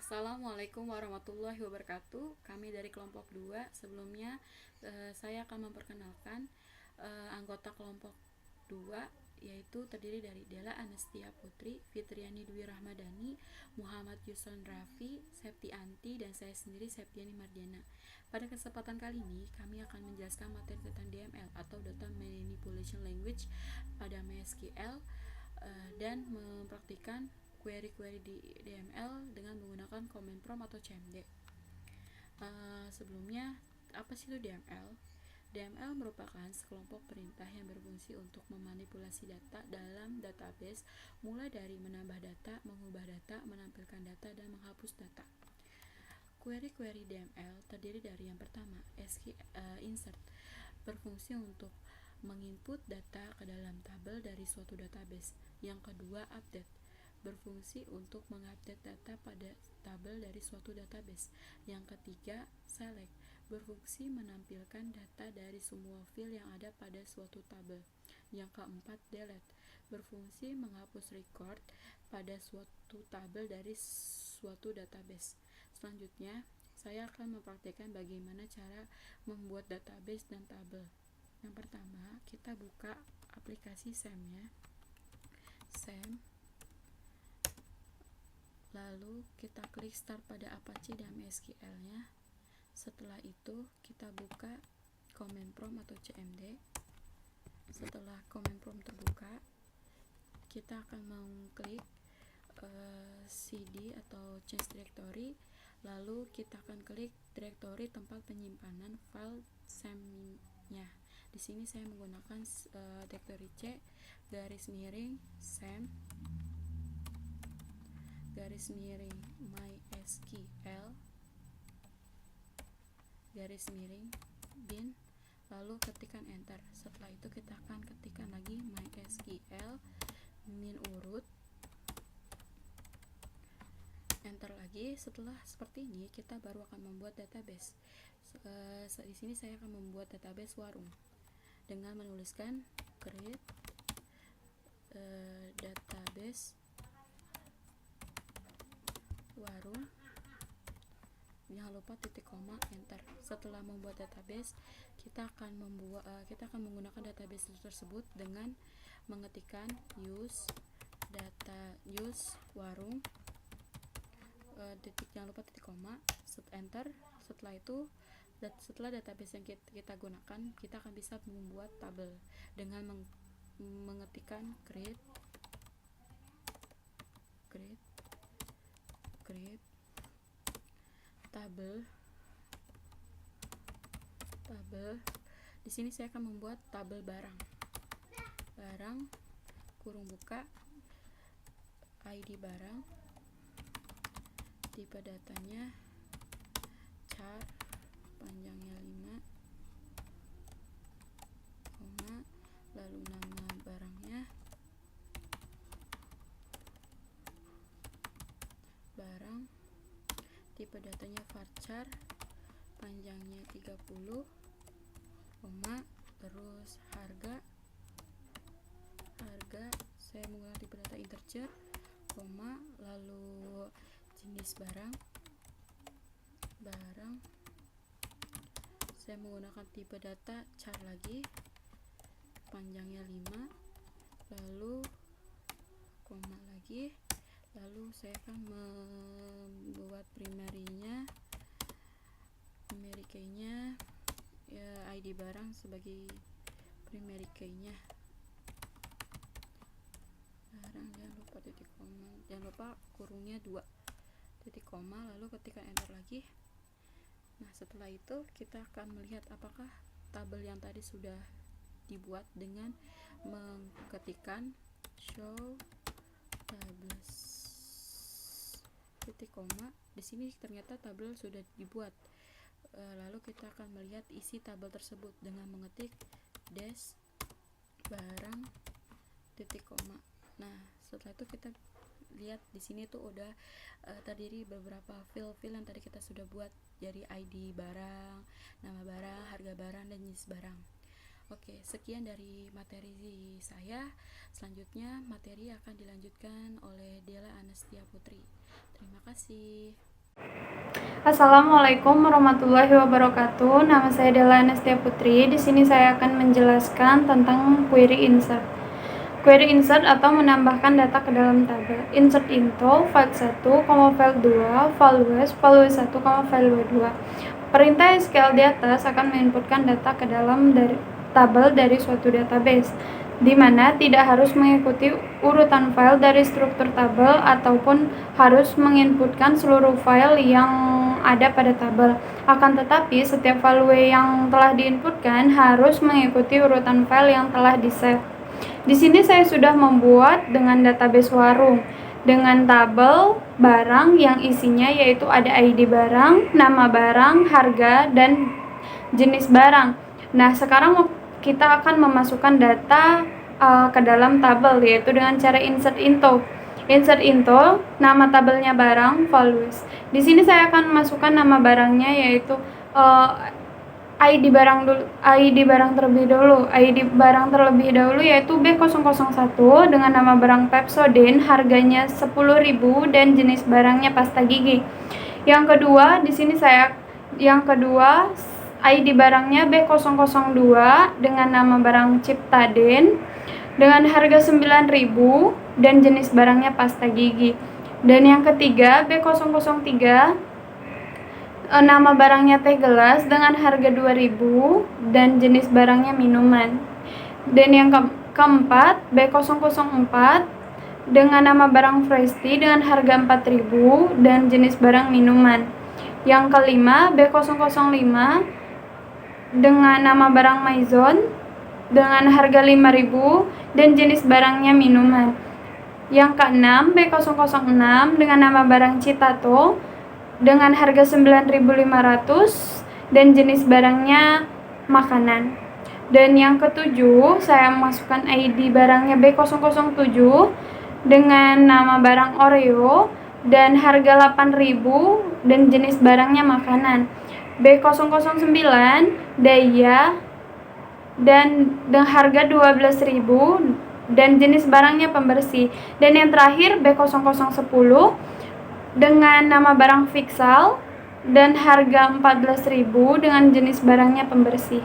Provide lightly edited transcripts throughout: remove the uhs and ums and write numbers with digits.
Assalamualaikum warahmatullahi wabarakatuh. Kami dari kelompok 2. Sebelumnya saya akan memperkenalkan anggota kelompok 2, yaitu terdiri dari Dela Anastia Putri, Fitriani Dwi Rahmadani, Muhammad Yuson Rafi, Septianti, dan saya sendiri Septiani Mardiana. Pada kesempatan kali ini kami akan menjelaskan materi tentang DML atau Data Manipulation Language pada MySQL dan mempraktikkan query-query di DML dengan menggunakan command prompt atau CMD. Sebelumnya, apa sih itu DML? DML merupakan sekelompok perintah yang berfungsi untuk memanipulasi data dalam database, mulai dari menambah data, mengubah data, menampilkan data, dan menghapus data. Query-query DML terdiri dari yang pertama, insert, berfungsi untuk menginput data ke dalam tabel dari suatu database. Yang kedua, update, berfungsi untuk mengupdate data pada tabel dari suatu database. Yang ketiga, select, berfungsi menampilkan data dari semua field yang ada pada suatu tabel. Yang keempat, delete, berfungsi menghapus record pada suatu tabel dari suatu database. Selanjutnya, saya akan mempraktikkan bagaimana cara membuat database dan tabel. Yang pertama, kita buka aplikasi SAM-nya. SAM. Lalu kita klik start pada Apache dan MySQL-nya. Setelah itu kita buka command prompt atau CMD. Setelah command prompt terbuka, kita akan mengklik cd atau change directory. Lalu kita akan klik directory tempat penyimpanan file SAM-nya. Di sini saya menggunakan directory C /SAM /MySQL /bin, lalu ketikkan enter. Setelah itu kita akan ketikkan lagi MySQL min urut, enter lagi. Setelah seperti ini, kita baru akan membuat database. Di sini saya akan membuat database warung dengan menuliskan create database warung, jangan lupa titik koma, enter. Setelah membuat database, kita akan menggunakan database tersebut dengan mengetikkan use warung, jangan lupa titik koma, enter. Setelah itu, setelah database yang kita gunakan, kita akan bisa membuat tabel dengan mengetikkan create tabel. Di sini saya akan membuat tabel barang kurung buka, ID barang, tipe datanya char, panjangnya 5, koma, lalu nama barangnya barang, tipe datanya varchar, panjangnya 30, koma, terus harga saya menggunakan tipe data integer, koma, lalu jenis barang saya menggunakan tipe data char lagi, panjangnya 5, lalu koma lagi, lalu saya akan membuat primary key-nya ya, ID barang sebagai primary key-nya barang, jangan lupa kurungnya 2 titik koma, lalu ketikkan enter lagi. Nah, setelah itu kita akan melihat apakah tabel yang tadi sudah dibuat dengan mengetikkan show tables titik koma. Di sini ternyata tabel sudah dibuat. Lalu kita akan melihat isi tabel tersebut dengan mengetik dash barang titik koma. Nah, setelah itu kita lihat di sini tuh udah terdiri beberapa field yang tadi kita sudah buat, jadi ID barang, nama barang, harga barang, dan jenis barang. Oke, sekian dari materi saya. Selanjutnya materi akan dilanjutkan oleh Dela Anastia Putri. Terima kasih. Assalamualaikum warahmatullahi wabarakatuh. Nama saya Della Anastia Putri. Di sini saya akan menjelaskan tentang query insert. Query insert atau menambahkan data ke dalam tabel. Insert into file 1, file 2, file 1, file 2. Perintah SQL di atas akan menginputkan data ke dalam tabel dari suatu database, di mana tidak harus mengikuti urutan file dari struktur tabel ataupun harus menginputkan seluruh file yang ada pada tabel. Akan tetapi, setiap value yang telah diinputkan harus mengikuti urutan file yang telah di-save. Di sini saya sudah membuat dengan database warung dengan tabel barang yang isinya yaitu ada ID barang, nama barang, harga, dan jenis barang. Nah, sekarang kita akan memasukkan data ke dalam tabel, yaitu dengan cara insert into. Insert into, nama tabelnya barang, values. Di sini saya akan masukkan nama barangnya yaitu ID barang terlebih dahulu. ID barang terlebih dahulu yaitu B001 dengan nama barang Pepsodent, harganya 10.000 dan jenis barangnya pasta gigi. Yang kedua, ID barangnya B002 dengan nama barang Ciptaden dengan harga 9.000 dan jenis barangnya pasta gigi. Dan yang ketiga, B003 nama barangnya teh gelas dengan harga 2.000 dan jenis barangnya minuman. Dan yang keempat, B004 dengan nama barang Fresh Tea dengan harga 4.000 dan jenis barang minuman. Yang kelima, B005 dengan nama barang Maison dengan harga 5.000 dan jenis barangnya minuman. Yang keenam, B006 dengan nama barang Citato dengan harga 9.500 dan jenis barangnya makanan. Dan yang ketujuh, saya masukkan ID barangnya B007 dengan nama barang Oreo dan harga 8.000 dan jenis barangnya makanan. B009 Daya dan harga 12.000 dan jenis barangnya pembersih. Dan yang terakhir B010 dengan nama barang Fixal dan harga 14.000 dengan jenis barangnya pembersih.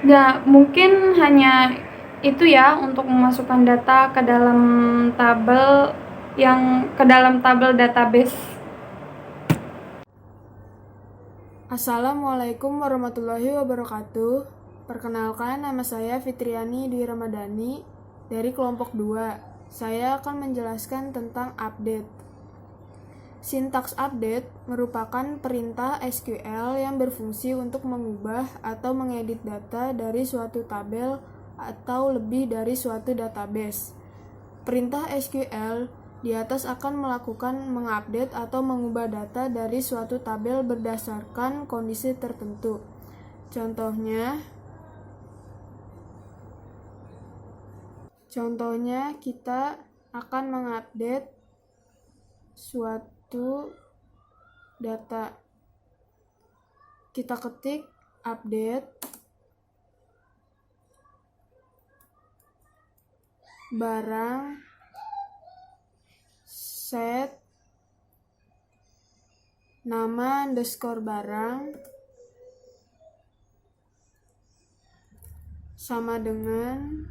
Nah, mungkin hanya itu ya untuk memasukkan data ke dalam tabel database. Assalamualaikum warahmatullahi wabarakatuh. Perkenalkan, nama saya Fitriani Dwi Ramadhani dari kelompok 2. Saya akan menjelaskan tentang update. Sintaks update merupakan perintah SQL yang berfungsi untuk mengubah atau mengedit data dari suatu tabel atau lebih dari suatu database. Perintah SQL di atas akan melakukan mengupdate atau mengubah data dari suatu tabel berdasarkan kondisi tertentu. Contohnya kita akan mengupdate suatu data. Kita ketik update barang set nama underscore barang sama dengan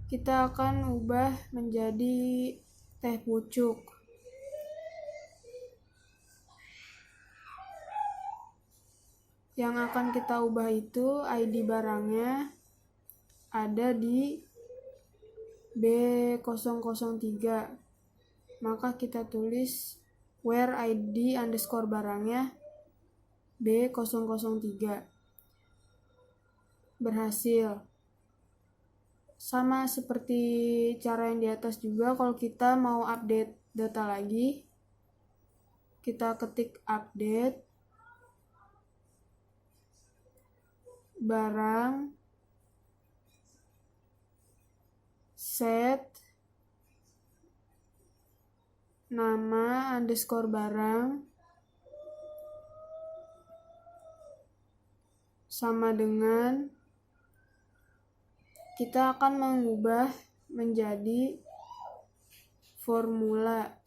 kita akan ubah menjadi teh pucuk. Yang akan kita ubah itu ID barangnya ada di B003. Maka kita tulis where ID underscore barangnya B003. Berhasil. Sama seperti cara yang di atas juga, kalau kita mau update data lagi, kita ketik update barang set nama underscore barang sama dengan kita akan mengubah menjadi formula.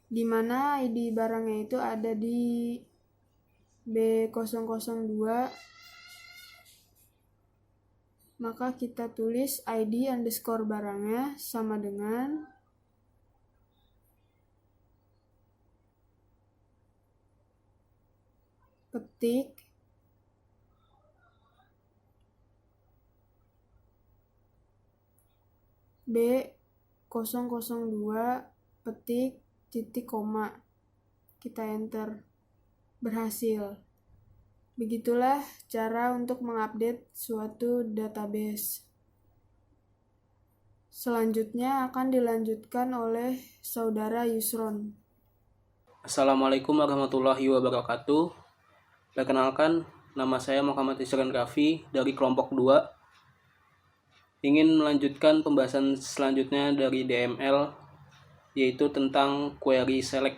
di mana ID barangnya itu ada di B002, maka kita tulis ID underscore barangnya sama dengan petik B002 petik titik koma, kita enter, berhasil. Begitulah cara untuk mengupdate suatu database. Selanjutnya akan dilanjutkan oleh Saudara Yusron. Assalamualaikum warahmatullahi wabarakatuh. Perkenalkan, nama saya Muhammad Isran Raffi dari kelompok 2. Ingin melanjutkan pembahasan selanjutnya dari DML, yaitu tentang query select.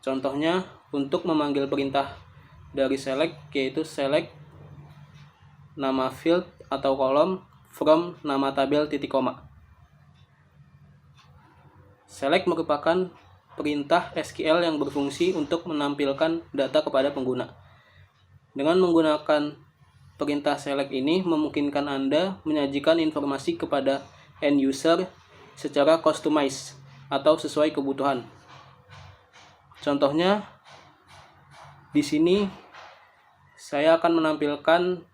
Contohnya, untuk memanggil perintah dari select, yaitu select nama field atau kolom from nama tabel titik koma. Select merupakan perintah SQL yang berfungsi untuk menampilkan data kepada pengguna. Dengan menggunakan perintah select ini memungkinkan Anda menyajikan informasi kepada end user secara customized atau sesuai kebutuhan. Contohnya, di sini saya akan menampilkan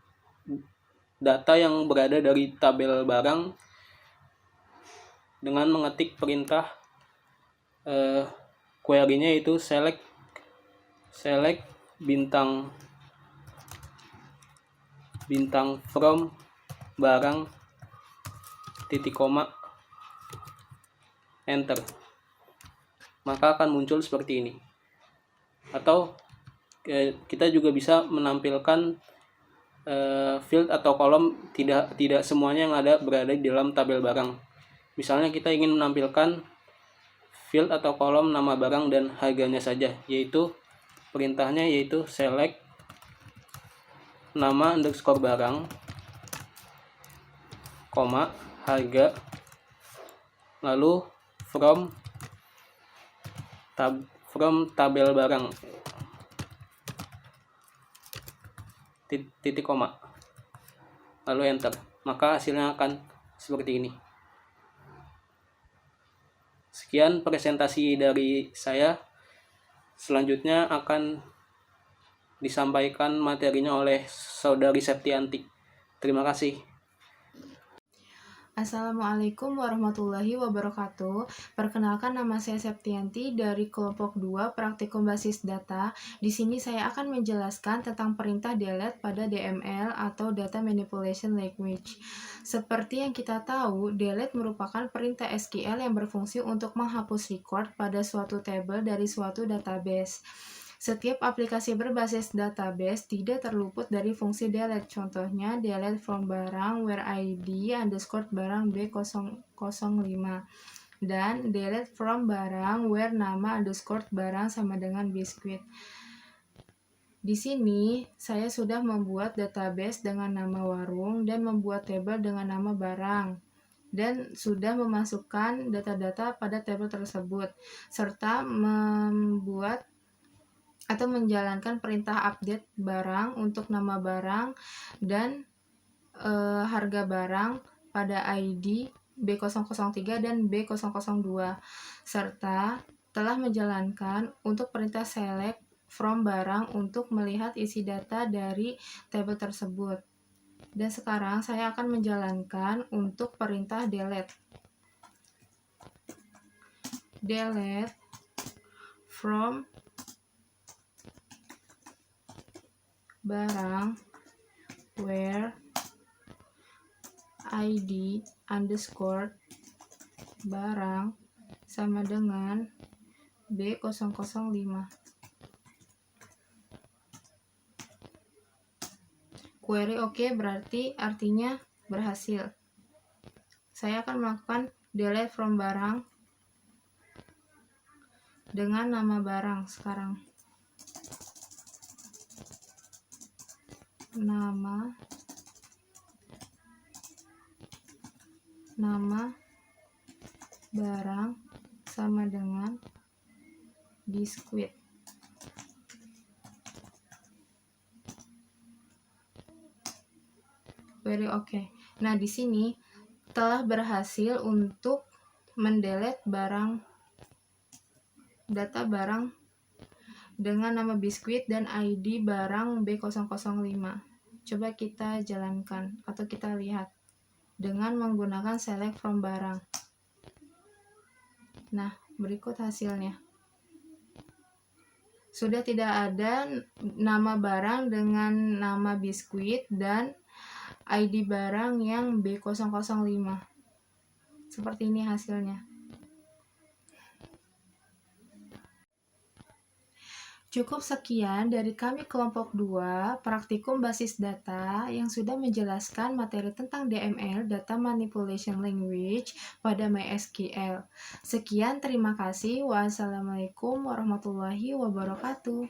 data yang berada dari tabel barang dengan mengetik perintah query-nya itu select bintang from barang titik koma, enter, maka akan muncul seperti ini. Atau kita juga bisa menampilkan field atau kolom tidak semuanya yang ada berada di dalam tabel barang. Misalnya kita ingin menampilkan field atau kolom nama barang dan harganya saja, yaitu perintahnya yaitu select nama underscore barang, koma, harga, lalu from tabel barang, titik koma, lalu enter, maka hasilnya akan seperti ini. Sekian presentasi dari saya. Selanjutnya akan disampaikan materinya oleh Saudari Septianti. Terima kasih. Assalamualaikum warahmatullahi wabarakatuh. Perkenalkan, nama saya Septianti dari kelompok 2 praktikum basis data. Di sini saya akan menjelaskan tentang perintah delete pada DML atau Data Manipulation Language. Seperti yang kita tahu, delete merupakan perintah SQL yang berfungsi untuk menghapus record pada suatu table dari suatu database. Setiap aplikasi berbasis database tidak terluput dari fungsi delete. Contohnya, delete from barang where ID underscore barang B005 dan delete from barang where nama underscore barang sama dengan biskuit. Di sini, saya sudah membuat database dengan nama warung dan membuat table dengan nama barang, dan sudah memasukkan data-data pada table tersebut, serta membuat atau menjalankan perintah update barang untuk nama barang dan harga barang pada ID B003 dan B002, serta telah menjalankan untuk perintah select from barang untuk melihat isi data dari tabel tersebut. Dan sekarang saya akan menjalankan untuk perintah delete. Delete from barang where ID underscore barang sama dengan B005. Query oke, berarti artinya berhasil. Saya akan melakukan delete from barang dengan nama barang sekarang. Nama barang sama dengan biskuit. Very okay. Nah, di sini telah berhasil untuk mendelete data barang dengan nama biskuit dan ID barang B005. Coba kita jalankan atau kita lihat dengan menggunakan select from barang. Nah, berikut hasilnya. Sudah tidak ada nama barang dengan nama biskuit dan ID barang yang B005. Seperti ini hasilnya. Cukup sekian dari kami kelompok 2 praktikum basis data yang sudah menjelaskan materi tentang DML, Data Manipulation Language, pada MySQL. Sekian, terima kasih. Wassalamualaikum warahmatullahi wabarakatuh.